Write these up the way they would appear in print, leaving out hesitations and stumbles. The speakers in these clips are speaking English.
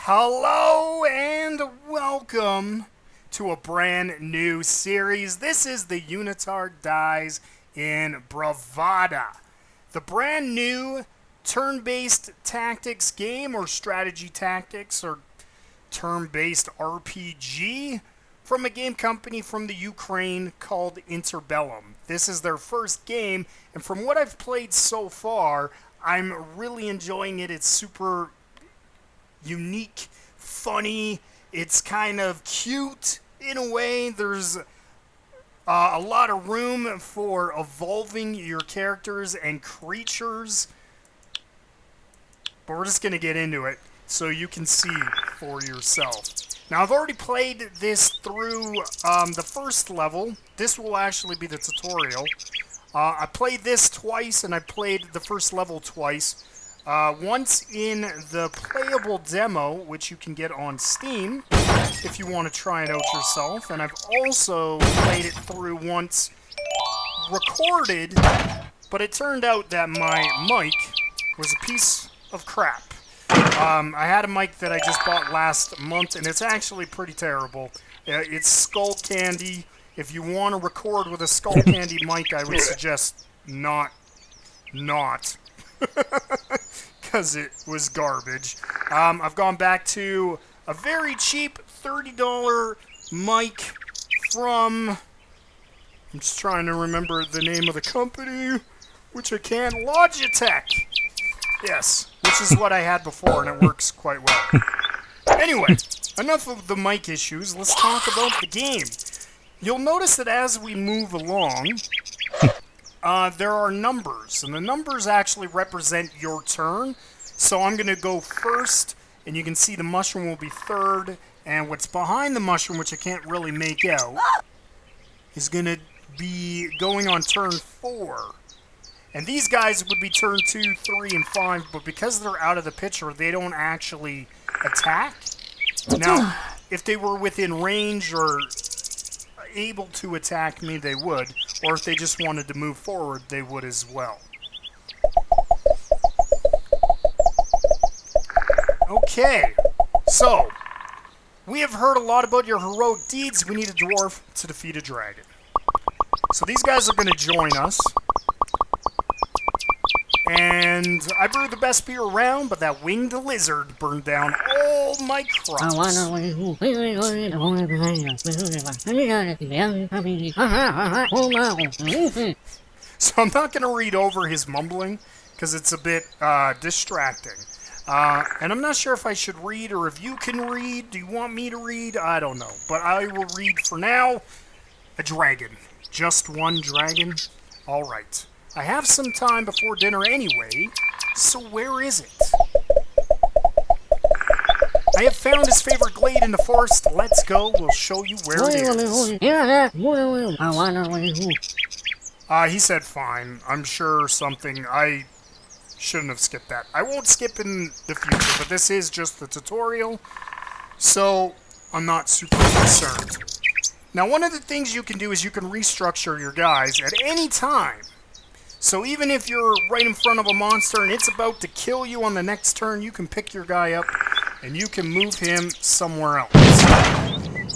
Hello and welcome to a brand new series. This is the Unitard Dies in Bravada, the brand new turn-based tactics game or strategy tactics or turn-based RPG from a game company from the Ukraine called Interbellum. This is their first game, and from what I've played so far, I'm really enjoying it. It's super unique, funny, it's kind of cute in a way. There's a lot of room for evolving your characters and creatures. But we're just going to get into it so you can see for yourself. Now, I've already played this through the first level. This will actually be the tutorial. I played this twice, and I played the first level twice. Once in the playable demo, which you can get on Steam if you want to try it out yourself. And I've also played it through once recorded, but it turned out that my mic was a piece of crap. I had a mic that I just bought last month, and it's actually pretty terrible. It's Skull Candy. If you want to record with a Skull Candy mic, I would suggest not. Because it was garbage. I've gone back to a very cheap $30 mic from... I'm just trying to remember the name of the company, which I can't. Logitech! Yes, which is what I had before, and it works quite well. Anyway, enough of the mic issues. Let's talk about the game. You'll notice that as we move along, there are numbers, and the numbers actually represent your turn. So I'm going to go first, and you can see the mushroom will be third, and what's behind the mushroom, which I can't really make out, is going to be going on turn 4. And these guys would be turn 2, 3, and 5, but because they're out of the picture, they don't actually attack. Now, if they were within range or able to attack me, they would. Or if they just wanted to move forward, they would as well. Okay, so we have heard a lot about your heroic deeds. We need a dwarf to defeat a dragon. So these guys are going to join us. And I brewed the best beer around, but that winged lizard burned down all my crops. So I'm not going to read over his mumbling, because it's a bit distracting. And I'm not sure if I should read or if you can read. Do you want me to read? I don't know. But I will read for now. A dragon. Just one dragon? Alright. I have some time before dinner anyway, so where is it? I have found his favorite glade in the forest. Let's go. We'll show you where it is. He said fine. I'm sure something. I shouldn't have skipped that. I won't skip in the future, but this is just the tutorial, so I'm not super concerned. Now, one of the things you can do is you can restructure your guys at any time. So even if you're right in front of a monster and it's about to kill you on the next turn, you can pick your guy up and you can move him somewhere else.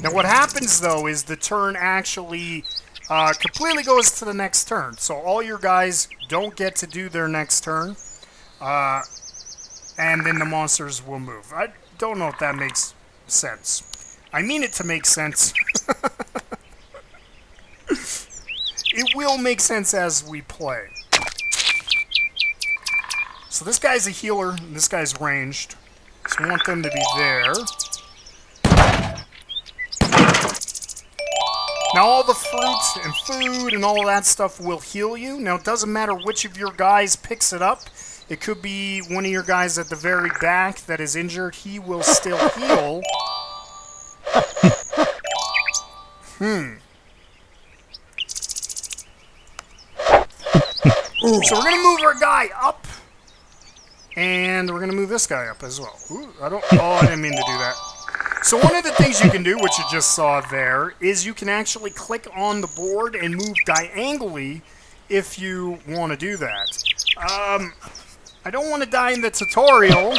Now what happens though is the turn actually completely goes to the next turn. So all your guys don't get to do their next turn. And then the monsters will move. I don't know if that makes sense. I mean it to make sense. It will make sense as we play. So this guy's a healer, and this guy's ranged. So we want them to be there. Now all the fruits and food and all of that stuff will heal you. Now it doesn't matter which of your guys picks it up. It could be one of your guys at the very back that is injured. He will still heal. So we're going to move our guy up, and we're going to move this guy up as well. I didn't mean to do that. So one of the things you can do, which you just saw there, is you can actually click on the board and move diagonally if you want to do that. I don't want to die in the tutorial,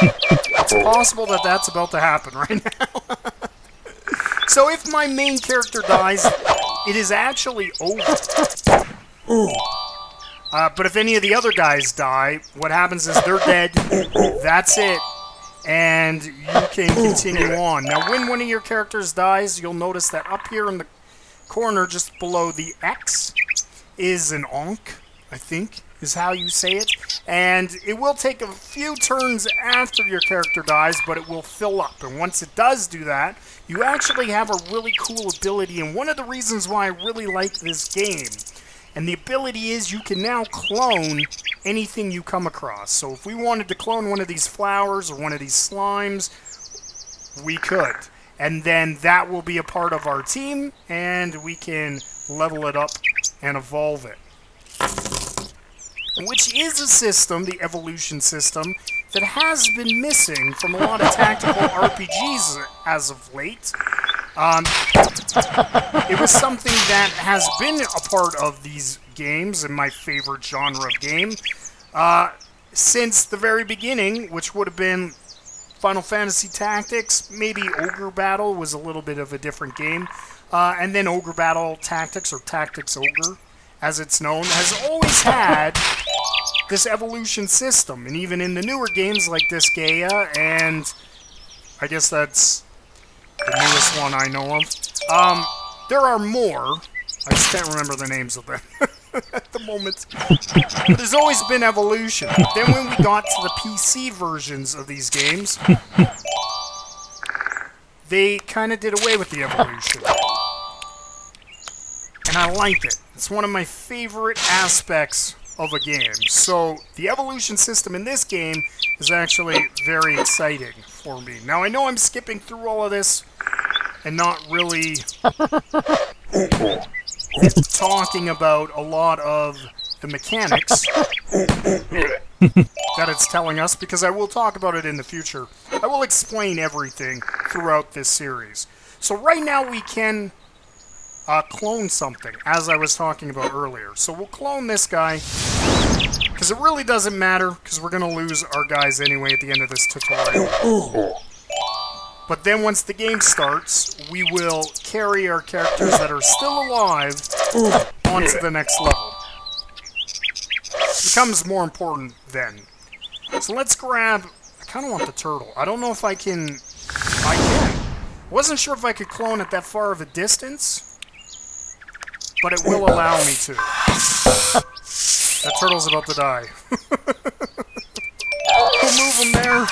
it's possible that that's about to happen right now. So if my main character dies, it is actually over. But if any of the other guys die, what happens is they're dead. That's it. And you can continue on. Now, when one of your characters dies, you'll notice that up here in the corner, just below the X, is an Ankh, I think, is how you say it. And it will take a few turns after your character dies, but it will fill up. And once it does do that, you actually have a really cool ability. And one of the reasons why I really like this game, and the ability is you can now clone anything you come across. So if we wanted to clone one of these flowers or one of these slimes, we could. And then that will be a part of our team, and we can level it up and evolve it. Which is a system, the evolution system, that has been missing from a lot of tactical RPGs as of late. It was something that has been a part of these games, and my favorite genre of game, since the very beginning, which would have been Final Fantasy Tactics. Maybe Ogre Battle was a little bit of a different game. And then Ogre Battle Tactics, or Tactics Ogre, as it's known, has always had this evolution system. And even in the newer games like Disgaea, and I guess that's the newest one I know of. There are more. I just can't remember the names of them at the moment. But there's always been evolution. Then when we got to the PC versions of these games, they kind of did away with the evolution. And I like it. It's one of my favorite aspects of a game. So the evolution system in this game is actually very exciting for me. Now I know I'm skipping through all of this and not really talking about a lot of the mechanics that it's telling us, because I will talk about it in the future. I will explain everything throughout this series. So right now we can clone something, as I was talking about earlier. So we'll clone this guy, because it really doesn't matter, because we're going to lose our guys anyway at the end of this tutorial. But then once the game starts, we will carry our characters that are still alive onto the next level. It becomes more important then. So let's grab... I kind of want the turtle. I don't know if I can... I can. Wasn't sure if I could clone at that far of a distance, but it will allow me to. That turtle's about to die. We'll move him there.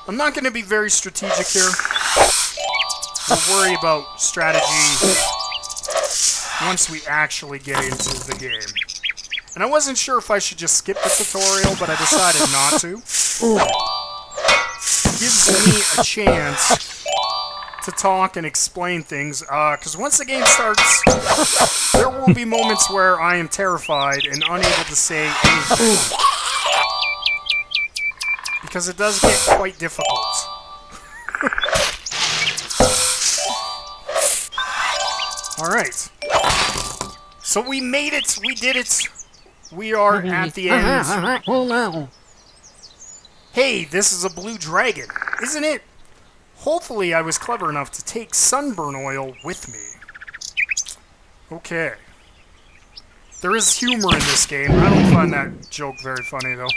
I'm not going to be very strategic here. We'll worry about strategy once we actually get into the game. And I wasn't sure if I should just skip the tutorial, but I decided not to. It gives me a chance to talk and explain things, because once the game starts, there will be moments where I am terrified and unable to say anything. Because it does get quite difficult. Alright. So we made it! We did it! We are at the end. Hey, this is a blue dragon, isn't it? Hopefully I was clever enough to take sunburn oil with me. Okay. There is humor in this game. I don't find that joke very funny, though.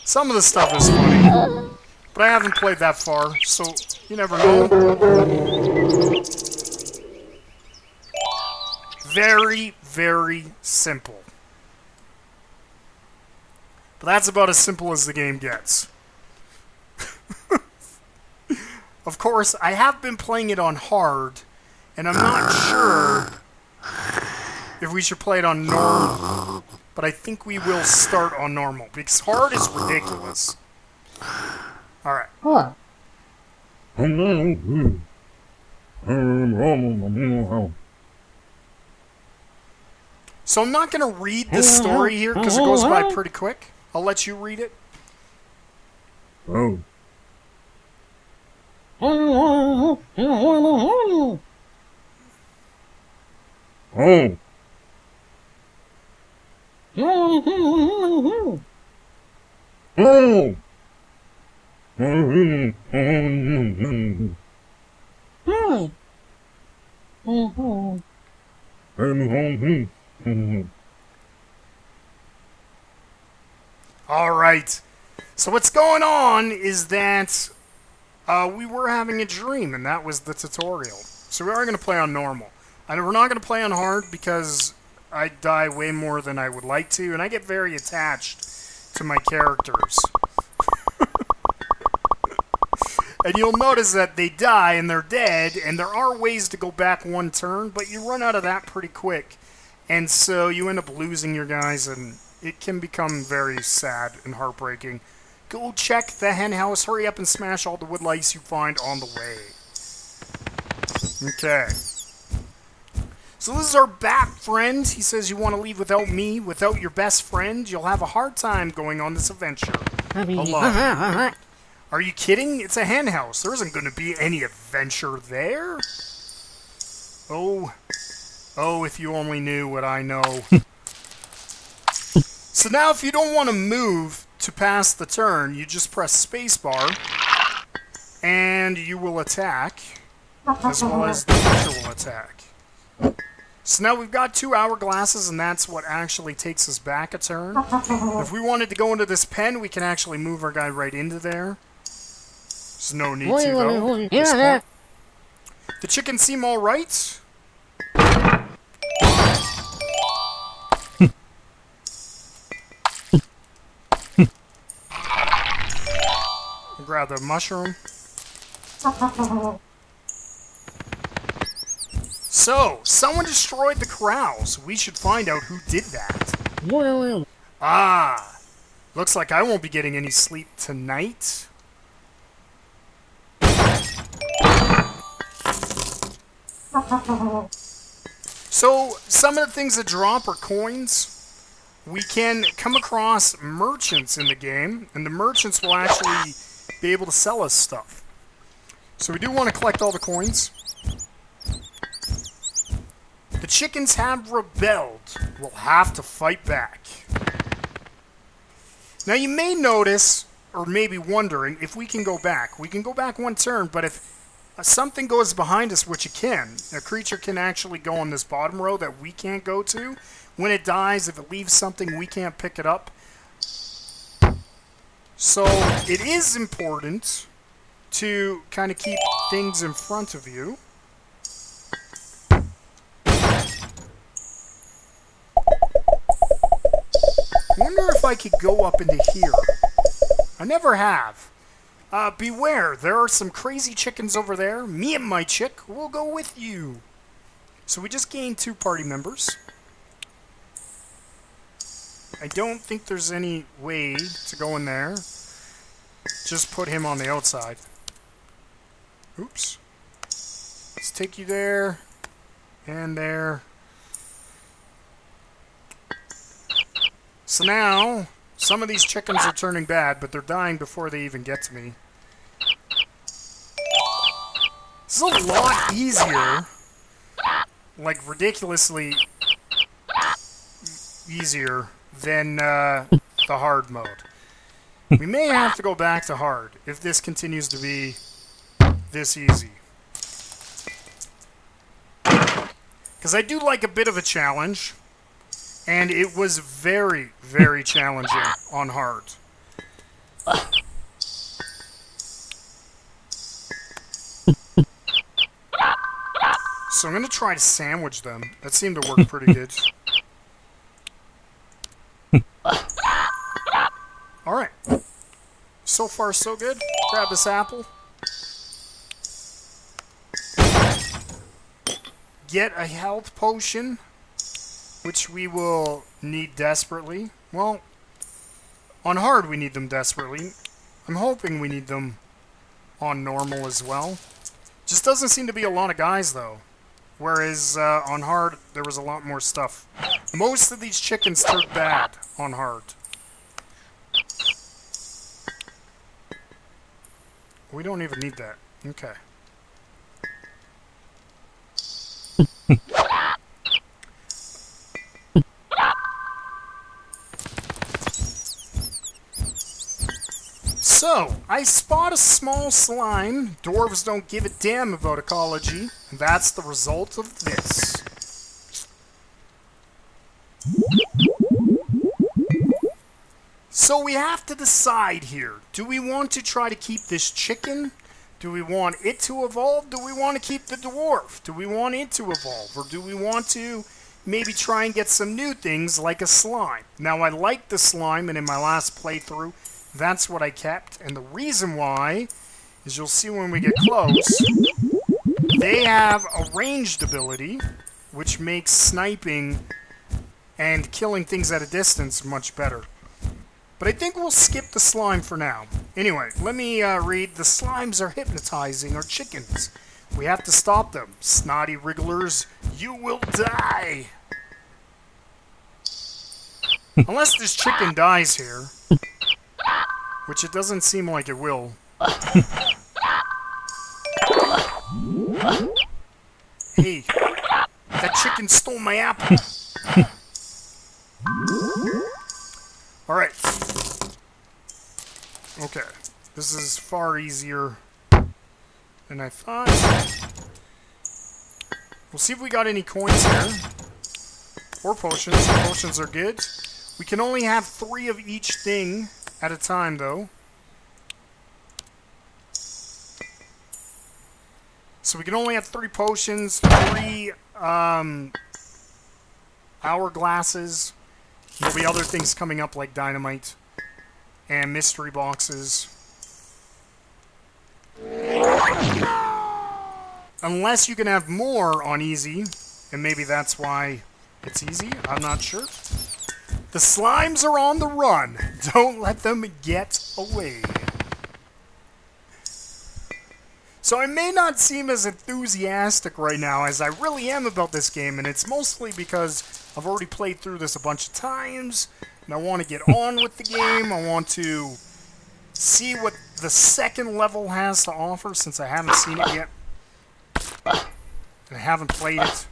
Some of the stuff is funny, but I haven't played that far, so you never know. Very, very simple. But that's about as simple as the game gets. Of course, I have been playing it on hard, and I'm not sure if we should play it on normal. But I think we will start on normal, because hard is ridiculous. Alright. So I'm not going to read the story here, because it goes by pretty quick. I'll let you read it. Oh. Oh. Oh. Alright. So what's going on is that we were having a dream, and that was the tutorial. So we are going to play on normal. We're not going to play on hard because I die way more than I would like to, and I get very attached to my characters. And you'll notice that they die and they're dead, and there are ways to go back one turn, but you run out of that pretty quick. And so you end up losing your guys, and it can become very sad and heartbreaking. Go check the hen house, hurry up and smash all the wood lice you find on the way. Okay. So this is our bat friend. He says you want to leave without me, without your best friend. You'll have a hard time going on this adventure alone. Are you kidding? It's a hen house. There isn't going to be any adventure there. Oh, if you only knew what I know. So now if you don't want to move to pass the turn, you just press spacebar, and you will attack, as well as the creature will attack. So now we've got 2 hourglasses, and that's what actually takes us back a turn. If we wanted to go into this pen, we can actually move our guy right into there. There's no need to, though. The chickens seem alright. We'll grab the mushroom. So, someone destroyed the corrals. We should find out who did that. Ah, looks like I won't be getting any sleep tonight. So, some of the things that drop are coins. We can come across merchants in the game, and the merchants will actually be able to sell us stuff. So we do want to collect all the coins. The chickens have rebelled. We'll have to fight back. Now you may notice, or may be wondering, if we can go back. We can go back one turn, but if something goes behind us, which it can, a creature can actually go on this bottom row that we can't go to. When it dies, if it leaves something, we can't pick it up. So it is important to kind of keep things in front of you. I wonder if I could go up into here. I never have. Beware, there are some crazy chickens over there. Me and my chick will go with you. So we just gained 2 party members. I don't think there's any way to go in there. Just put him on the outside. Oops. Let's take you there. And there. So now, some of these chickens are turning bad, but they're dying before they even get to me. This is a lot easier. Like, ridiculously easier than the hard mode. We may have to go back to hard if this continues to be this easy. Because I do like a bit of a challenge, and it was very, very challenging on hard. So I'm going to try to sandwich them. That seemed to work pretty good. Alright. So far, so good. Grab this apple. Get a health potion, which we will need desperately. Well, on hard we need them desperately. I'm hoping we need them on normal as well. Just doesn't seem to be a lot of guys, though. Whereas on hard, there was a lot more stuff. Most of these chickens turned bad on hard. We don't even need that. Okay. So, I spot a small slime. Dwarves don't give a damn about ecology. And that's the result of this. So we have to decide here. Do we want to try to keep this chicken? Do we want it to evolve? Do we want to keep the dwarf? Do we want it to evolve? Or do we want to maybe try and get some new things like a slime? Now, I like the slime, and in my last playthrough, that's what I kept. And the reason why is you'll see when we get close, they have a ranged ability, which makes sniping and killing things at a distance much better. But I think we'll skip the slime for now. Anyway, let me read. The slimes are hypnotizing our chickens. We have to stop them. Snotty wrigglers, you will die. Unless this chicken dies here. Which it doesn't seem like it will. Hey, that chicken stole my apple. Alright. Okay. This is far easier than I thought. We'll see if we got any coins here. Or potions. Potions are good. We can only have 3 of each thing at a time, though. So we can only have 3 potions, 3 hourglasses. There'll be other things coming up like dynamite and mystery boxes. Unless you can have more on easy, and maybe that's why it's easy. I'm not sure. The slimes are on the run. Don't let them get away. So I may not seem as enthusiastic right now as I really am about this game, and it's mostly because I've already played through this a bunch of times, and I want to get on with the game. I want to see what the second level has to offer, since I haven't seen it yet. And I haven't played it.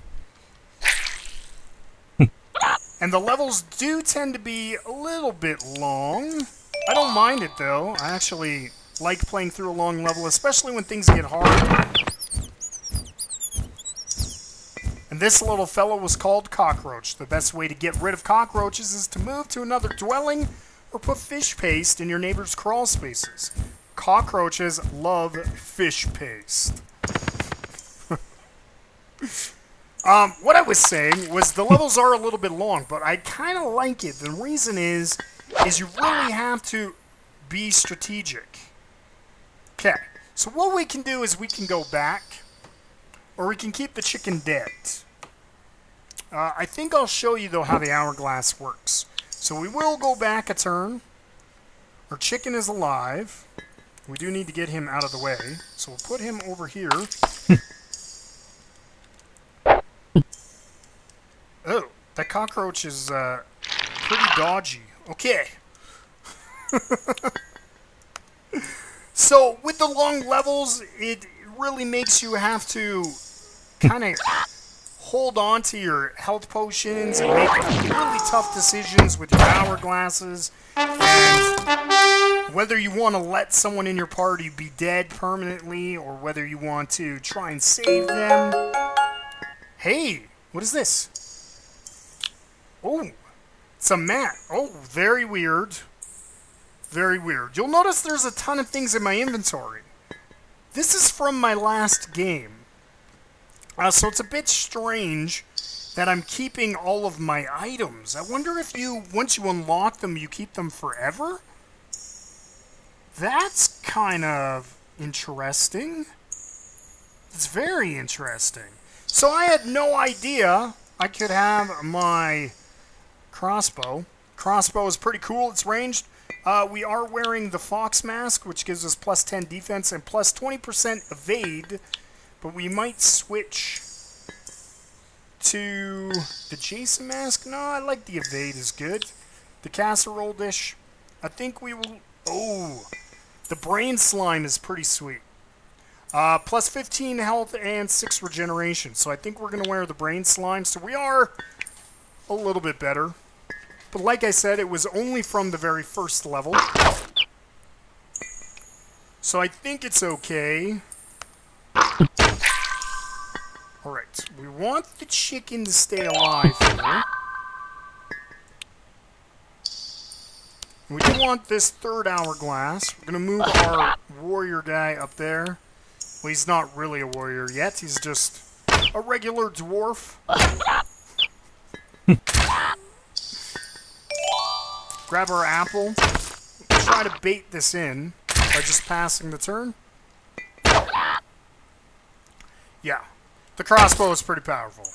And the levels do tend to be a little bit long. I don't mind it, though. I actually like playing through a long level, especially when things get hard. And this little fellow was called Cockroach. The best way to get rid of cockroaches is to move to another dwelling or put fish paste in your neighbor's crawl spaces. Cockroaches love fish paste. What I was saying was the levels are a little bit long, but I kind of like it. The reason is you really have to be strategic. Okay, so what we can do is we can go back, or we can keep the chicken dead. I think I'll show you, though, how the hourglass works. So we will go back a turn. Our chicken is alive. We do need to get him out of the way. So we'll put him over here. Oh, that cockroach is pretty dodgy. Okay. So, with the long levels, it really makes you have to kind of hold on to your health potions and make really tough decisions with your hourglasses. And whether you want to let someone in your party be dead permanently, or whether you want to try and save them. Hey, what is this? Oh, it's a mat. Oh, very weird. Very weird. You'll notice there's a ton of things in my inventory. This is from my last game. So it's a bit strange that I'm keeping all of my items. I wonder if once you unlock them, you keep them forever? That's kind of interesting. It's very interesting. So I had no idea I could have my crossbow. Crossbow is pretty cool. It's ranged. We are wearing the fox mask, which gives us plus 10 defense and plus 20% evade. But we might switch to the Jason mask. No, I like the evade is good. The casserole dish. I think we will... Oh, the brain slime is pretty sweet. Plus 15 health and 6 regeneration. So I think we're going to wear the brain slime. So we are a little bit better. But like I said, it was only from the very first level. So I think it's okay. Alright, we want the chicken to stay alive here. We do want this third hourglass. We're going to move our warrior guy up there. Well, he's not really a warrior yet. He's just a regular dwarf. Grab our apple. Try to bait this in by just passing the turn. Yeah. The crossbow is pretty powerful.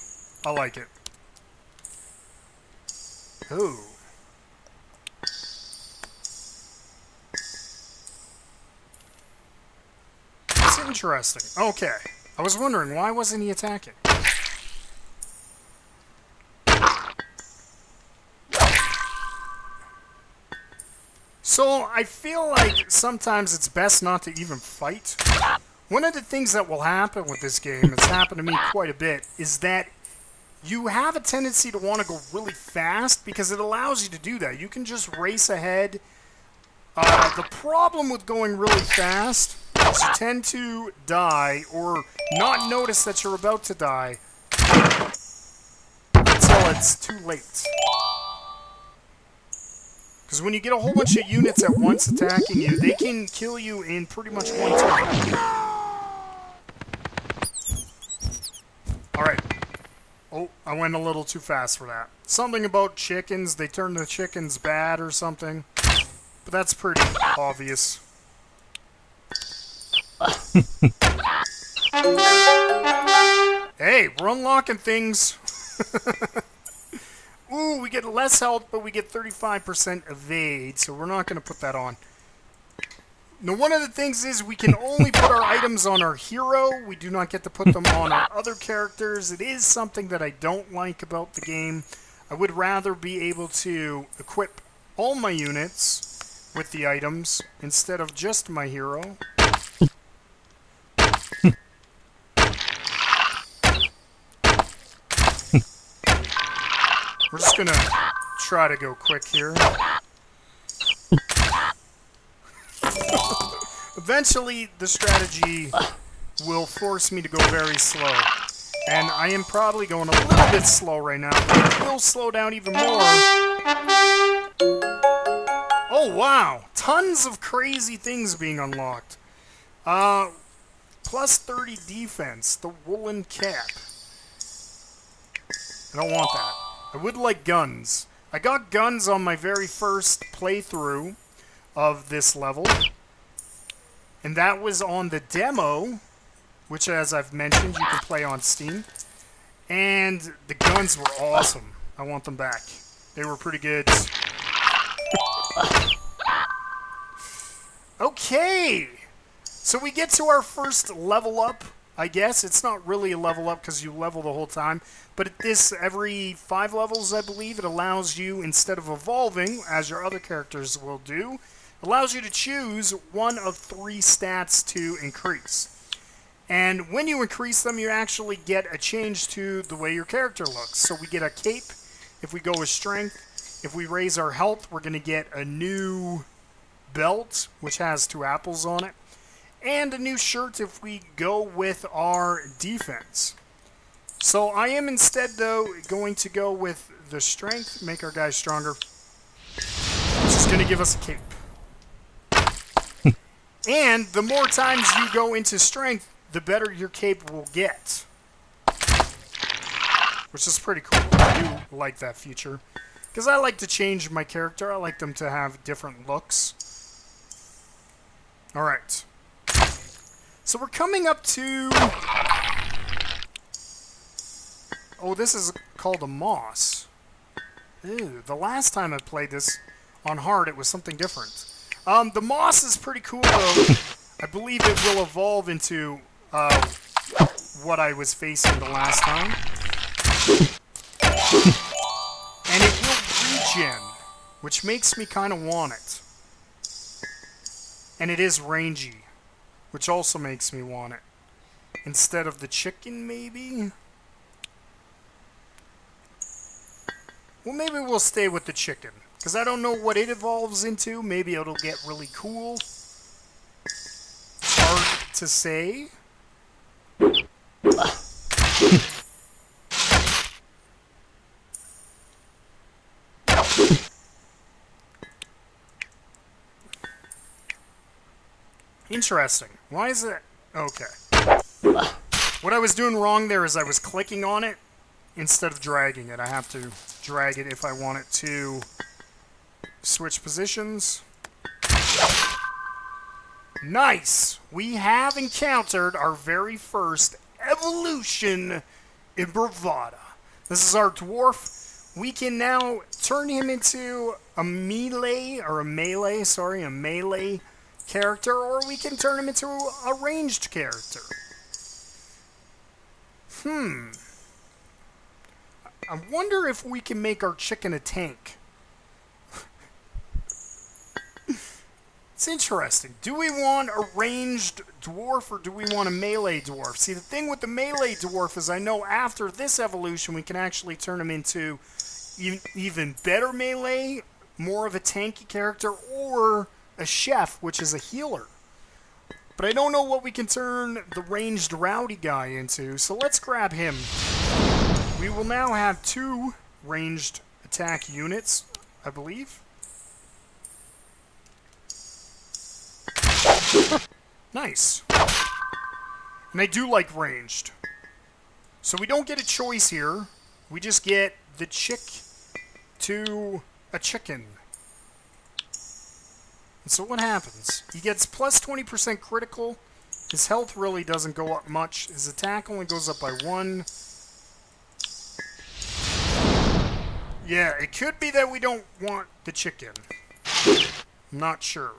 I like it. Ooh. That's interesting. Okay. I was wondering, why wasn't he attacking? So, I feel like sometimes it's best not to even fight. One of the things that will happen with this game, it's happened to me quite a bit, is that you have a tendency to want to go really fast because it allows you to do that. You can just race ahead. The problem with going really fast is you tend to die or not notice that you're about to die until it's too late. Because when you get a whole bunch of units at once attacking you, they can kill you in pretty much one turn. Alright. Oh, I went a little too fast for that. Something about chickens, they turn the chickens bad or something. But that's pretty obvious. Hey, we're unlocking things. Ooh, we get less health, but we get 35% evade, so we're not going to put that on. Now, one of the things is we can only put our items on our hero. We do not get to put them on our other characters. It is something that I don't like about the game. I would rather be able to equip all my units with the items instead of just my hero. We're just gonna try to go quick here. Eventually, the strategy will force me to go very slow. And I am probably going a little bit slow right now, but it will slow down even more. Oh, wow! Tons of crazy things being unlocked. Plus 30 defense, the woolen cap. I don't want that. I would like guns. I got guns on my very first playthrough of this level. And that was on the demo, which, as I've mentioned, you can play on Steam. And the guns were awesome. I want them back. They were pretty good. Okay! So we get to our first level up, I guess. It's not really a level up because you level the whole time. But at this, every 5 levels, I believe, it allows you, instead of evolving, as your other characters will do, allows you to choose one of 3 stats to increase. And when you increase them, you actually get a change to the way your character looks. So we get a cape if we go with strength. If we raise our health, we're going to get a new belt, which has 2 apples on it. And a new shirt if we go with our defense. So I am instead, though, going to go with the strength, make our guys stronger. Which is going to give us a cape. And the more times you go into strength, the better your cape will get. Which is pretty cool. I do like that feature. Because I like to change my character. I like them to have different looks. Alright. So we're coming up to... Oh, this is called a moss. Ew, the last time I played this on hard, it was something different. The moss is pretty cool, though. I believe it will evolve into what I was facing the last time. And it will regen, which makes me kind of want it. And it is rangy, which also makes me want it. Instead of the chicken, maybe? Well, maybe we'll stay with the chicken. Because I don't know what it evolves into. Maybe it'll get really cool. to say. Interesting. Why is it... Okay. What I was doing wrong there is I was clicking on it instead of dragging it. I have to drag it if I want it to switch positions. Nice! We have encountered our very first evolution in Bravada. This is our dwarf. We can now turn him into a melee character, or we can turn him into a ranged character. I wonder if we can make our chicken a tank. It's interesting. Do we want a ranged dwarf or do we want a melee dwarf? See, the thing with the melee dwarf is I know after this evolution we can actually turn him into even better melee, more of a tanky character, or a chef, which is a healer. But I don't know what we can turn the ranged rowdy guy into, so let's grab him. We will now have 2 ranged attack units, I believe. Nice. And I do like ranged. So we don't get a choice here. We just get the chick to a chicken. And so what happens? He gets plus 20% critical. His health really doesn't go up much. His attack only goes up by 1. Yeah, it could be that we don't want the chicken. I'm not sure.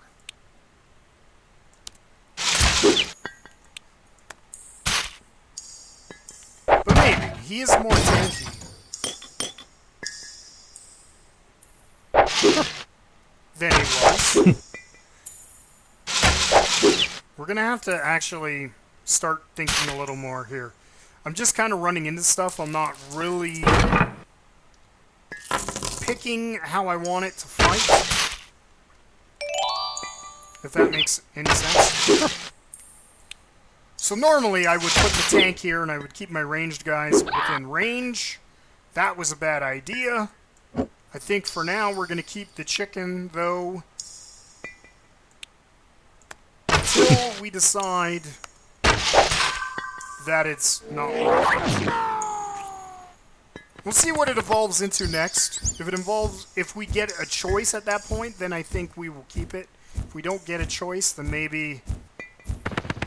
But maybe. He is more tanky. Than he was. We're gonna have to actually start thinking a little more here. I'm just kind of running into stuff. I'm not really picking how I want it to fight. If that makes any sense. So normally I would put the tank here and I would keep my ranged guys within range. That was a bad idea. I think for now we're going to keep the chicken, though, until we decide that it's not working. We'll see what it evolves into next. If we get a choice at that point, then I think we will keep it. If we don't get a choice, then maybe,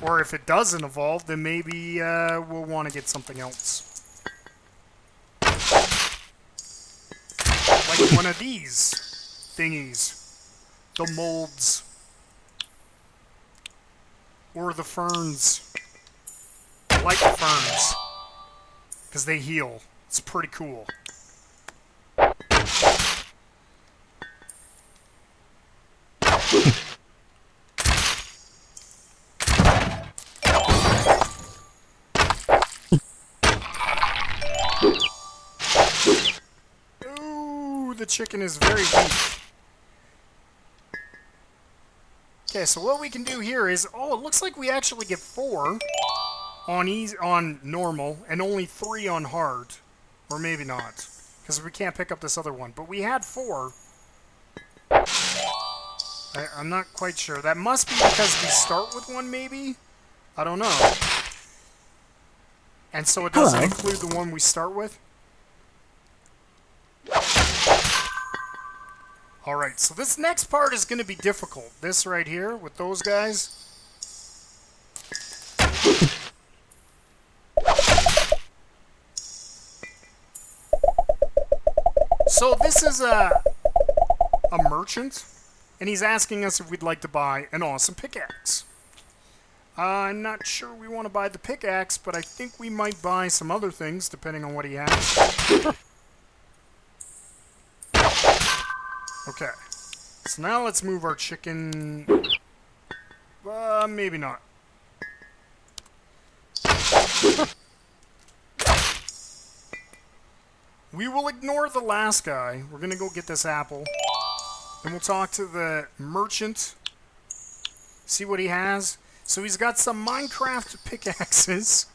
or if it doesn't evolve, then maybe we'll want to get something else. Like one of these thingies. The molds. Or the ferns. I like the ferns. Because they heal. It's pretty cool. The chicken is very weak. Okay, so what we can do here is, oh, it looks like we actually get 4 on easy, on normal, and only 3 on hard. Or maybe not, because we can't pick up this other one. But we had 4. I'm not quite sure. That must be because we start with 1, maybe? I don't know. And so it doesn't include the one we start with? Alright, so this next part is going to be difficult. This right here, with those guys. So this is a merchant, and he's asking us if we'd like to buy an awesome pickaxe. I'm not sure we want to buy the pickaxe, but I think we might buy some other things, depending on what he has. Okay, so now let's move our chicken. Maybe not. We will ignore the last guy. We're gonna go get this apple. And we'll talk to the merchant. See what he has. So he's got some Minecraft pickaxes,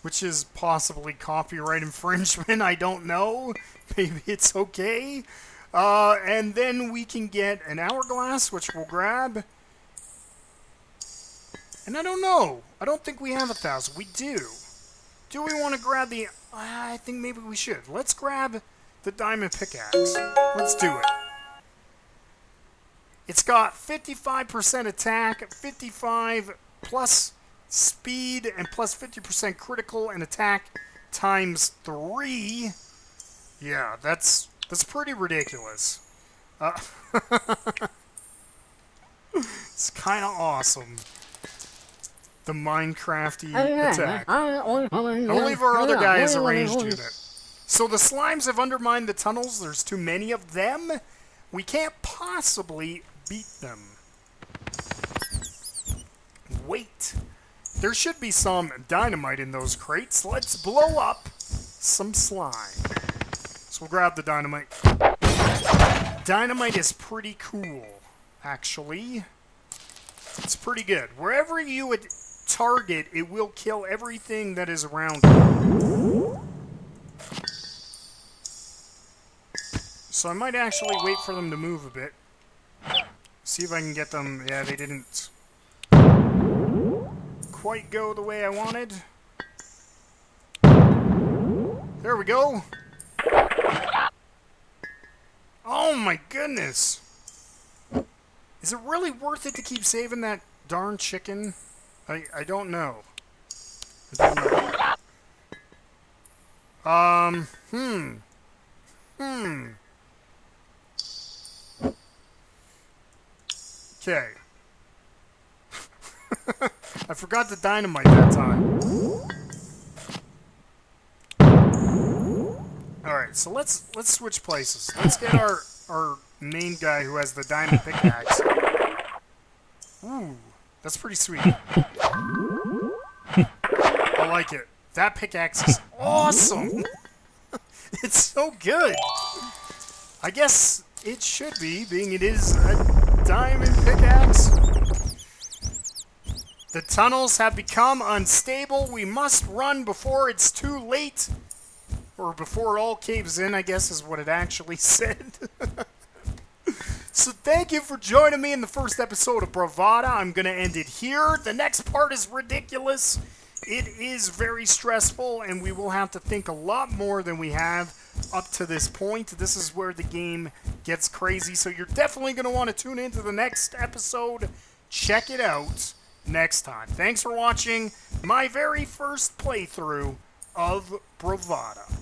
which is possibly copyright infringement. I don't know. Maybe it's okay. And then we can get an hourglass, which we'll grab. And I don't know. I don't think we have 1,000. We do. Do we want to grab the... I think maybe we should. Let's grab the diamond pickaxe. Let's do it. It's got 55% attack, 55 plus speed, and plus 50% critical and attack times 3. Yeah, that's pretty ridiculous. It's kind of awesome. The Minecrafty attack. I believe our other guy is a ranged unit. So the slimes have undermined the tunnels. There's too many of them. We can't possibly beat them. Wait. There should be some dynamite in those crates. Let's blow up some slime. So we'll grab the dynamite. Dynamite is pretty cool, actually. It's pretty good. Wherever you would target, it will kill everything that is around you. So I might actually wait for them to move a bit. See if I can get them. Yeah, they didn't quite go the way I wanted. There we go. Oh my goodness. Is it really worth it to keep saving that darn chicken? I don't know. I don't know. Okay. I forgot the dynamite that time. Alright, so let's switch places. Let's get our main guy who has the diamond pickaxe. Ooh, that's pretty sweet. I like it. That pickaxe is awesome! It's so good! I guess it should be, being it is a diamond pickaxe. The tunnels have become unstable. We must run before it's too late. Or before it all caves in, I guess is what it actually said. So thank you for joining me in the first episode of Bravada. I'm going to end it here. The next part is ridiculous. It is very stressful, and we will have to think a lot more than we have up to this point. This is where the game gets crazy, so you're definitely going to want to tune into the next episode. Check it out next time. Thanks for watching my very first playthrough of Bravada.